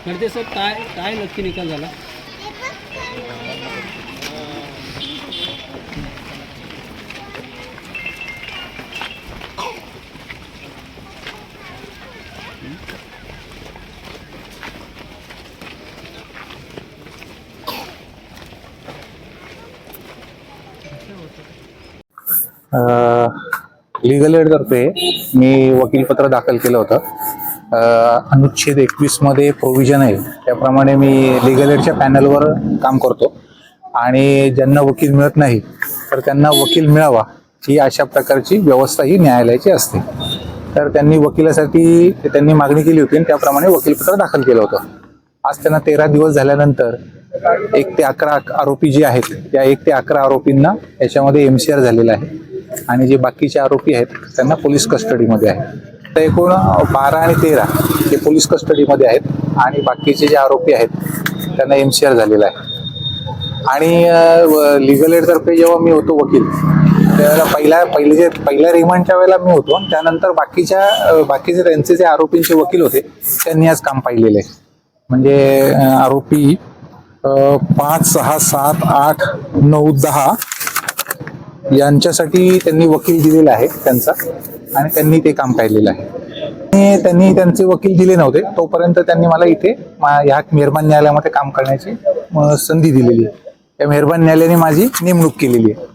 करते सर काय काय नक्की निकाल झाला? लीगल एड तर्फे मी वकीलपत्र दाखल केलं होतं. अनुच्छेद 21 मध्ये प्रोव्हिजन आहे त्याप्रमाणे मी लीगल एडच्या पॅनलवर काम करतो आणि ज्यांना वकील मिळत नाही तर त्यांना वकील मिळावा ही अशा प्रकारची व्यवस्था ही न्यायालयाची असते. तर त्यांनी वकिलासाठी त्यांनी मागणी केली होती आणि त्याप्रमाणे वकीलपत्र दाखल केलं होतं. आज त्यांना 13 दिवस झाल्यानंतर 1 ते 11 आरोपी जे आहेत त्या 1 ते 11 आरोपींना याच्यामध्ये MCR झालेला आहे आणि जे बाकीचे आरोपी आहेत त्यांना पोलीस कस्टडीमध्ये आहे. तर एकूण 12 आणि 13 हे पोलीस कस्टडीमध्ये आहेत आणि बाकीचे जे आरोपी आहेत त्यांना MCR झालेला आहे. आणि लीगल एड तर्फे जेव्हा मी होतो वकील त्यावेळेला पहिल्या रिमांडच्या वेळेला मी होतो आणि त्यानंतर बाकीचे त्यांचे जे आरोपींचे वकील होते त्यांनी आज काम पाहिलेलं आहे. म्हणजे आरोपी 5, 6, 7, 8, 9, 10 यांच्यासाठी त्यांनी वकील दिलेला आहे त्यांचा आणि त्यांनी ते काम पाहिलेलं आहे. आणि त्यांनी त्यांचे वकील दिले नव्हते तोपर्यंत त्यांनी मला इथे ह्या मेहरबान न्यायालयामध्ये काम करण्याची संधी दिलेली आहे. त्या मेहरबान न्यायालयाने माझी नेमणूक केलेली आहे.